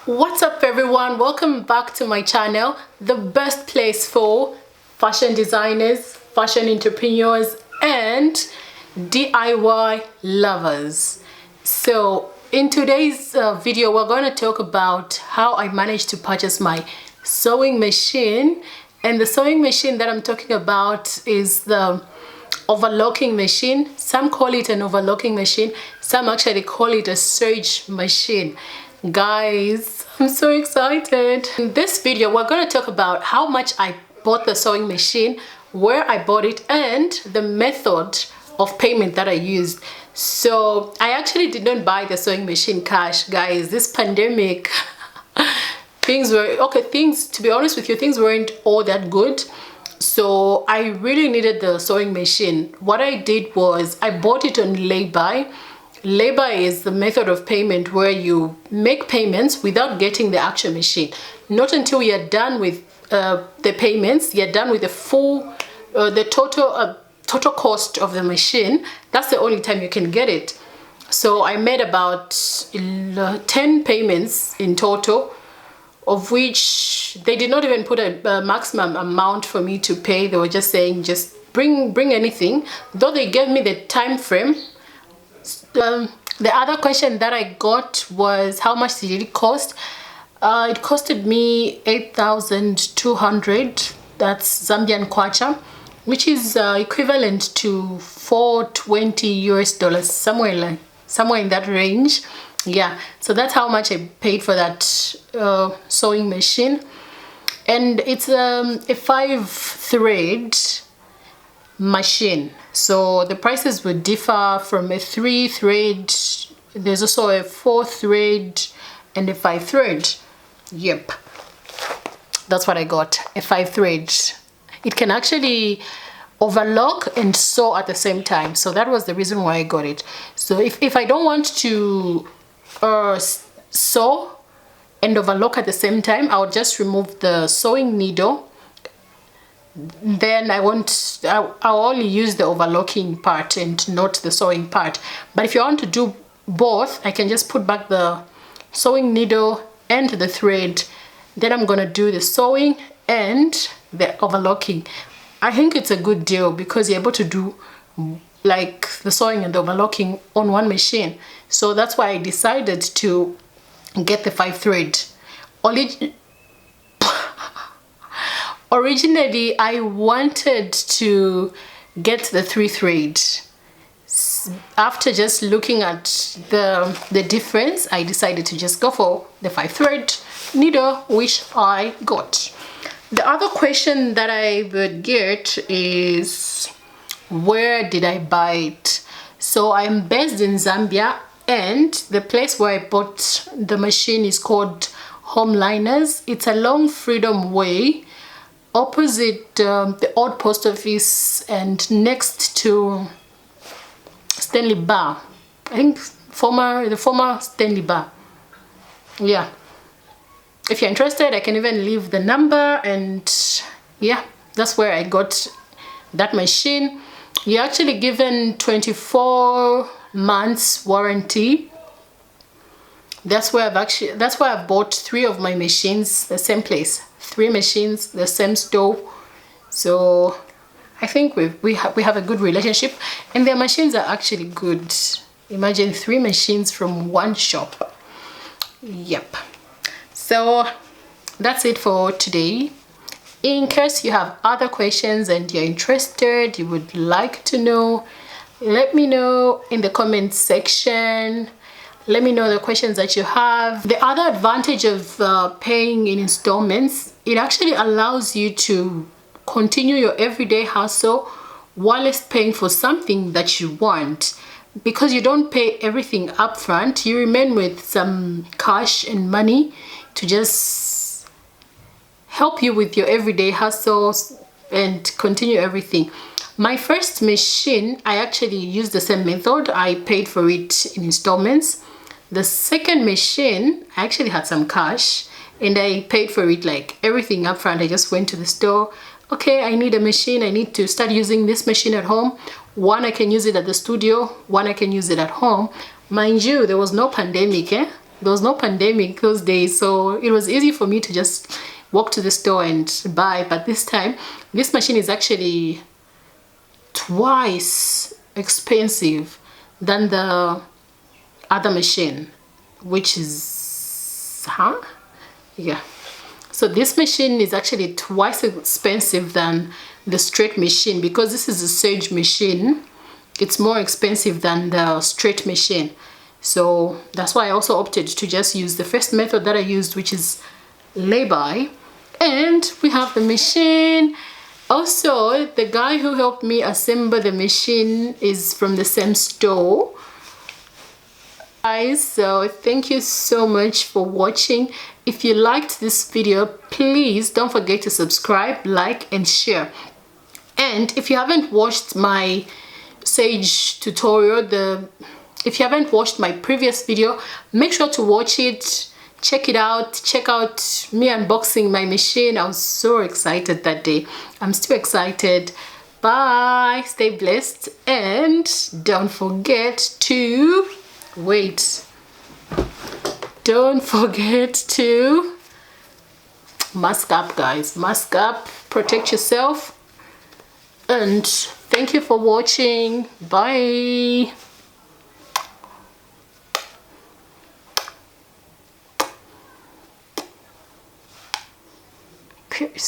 What's up everyone, welcome back to my channel, the best place for fashion designers, fashion entrepreneurs and DIY lovers. So in today's video we're going to talk about how I managed to purchase my sewing machine. And the sewing machine that I'm talking about is the overlocking machine. Some call it an overlocking machine, some actually call it a serge machine. Guys, I'm so excited. In this video we're going to talk about how much I bought the sewing machine, where I bought it, and the method of payment that I used. So I actually did not buy the sewing machine cash, guys. This pandemic things were okay, to be honest with you, things weren't all that good. So I really needed the sewing machine. What I did was I bought it on lay-by. Lay-by is the method of payment where you make payments without getting the actual machine. Not until you're done with the payments, you're done with the full, the total cost of the machine. That's the only time you can get it. So I made about 10 payments in total, of which they did not even put a maximum amount for me to pay. They were just saying, just bring anything, though they gave me the time frame. The other question that I got was how much did it cost. It costed me 8,200, that's Zambian kwacha, which is equivalent to 420 US dollars, somewhere in that range. Yeah, so that's how much I paid for that sewing machine. And it's a 5-thread machine, so the prices would differ from a 3-thread. There's also a 4-thread and a 5-thread. Yep, that's what I got, a 5-thread. It can actually overlock and sew at the same time, so that was the reason why I got it. So if I don't want to sew and overlock at the same time, I'll just remove the sewing needle. Then I'll only use the overlocking part and not the sewing part. But if you want to do both, I can just put back the sewing needle and the thread. Then I'm gonna do the sewing and the overlocking. I think it's a good deal because you're able to do like the sewing and the overlocking on one machine. So that's why I decided to get the 5-thread. Originally, I wanted to get the 3-thread. After just looking at the difference, I decided to just go for the 5-thread needle, which I got. The other question that I would get is, where did I buy it? So I'm based in Zambia, and the place where I bought the machine is called Homeliners. It's along Freedom Way, opposite the old post office and next to Stanley Bar. I think the former Stanley Bar. Yeah, if you're interested, I can even leave the number. And yeah, that's where I got that machine. You're actually given 24 months warranty. That's where I've bought 3 of my machines, the same place. 3 machines, the same store. So I think we have a good relationship, and their machines are actually good. Imagine 3 machines from one shop. Yep. So that's it for today. In case you have other questions and you're interested, you would like to know, let me know in the comment section. Let me know the questions that you have. The other advantage of paying in installments, it actually allows you to continue your everyday hustle whilst paying for something that you want. Because you don't pay everything up front, you remain with some cash and money to just help you with your everyday hustles and continue everything. My first machine, I actually used the same method. I paid for it in installments. The second machine, I actually had some cash and I paid for it like everything up front. I just went to the store. Okay, I need a machine. I need to start using this machine at home. One, I can use it at the studio. One, I can use it at home. Mind you, there was no pandemic, there was no pandemic those days, so it was easy for me to just walk to the store and buy. But this time, this machine is actually twice expensive than the other machine, which is yeah. So this machine is actually twice expensive than the straight machine, because this is a serge machine. It's more expensive than the straight machine. So that's why I also opted to just use the first method that I used, which is lay-by. And we have the machine. Also, the guy who helped me assemble the machine is from the same store. Guys, so thank you so much for watching. If you liked this video, please don't forget to subscribe, like, and share. And if you haven't watched my sage tutorial, if you haven't watched my previous video, make sure to watch it. Check it out. Check out me unboxing my machine. I was so excited that day. I'm still excited. Bye. Stay blessed. And don't forget to don't forget to mask up, guys. Mask up. Protect yourself. And thank you for watching. Bye.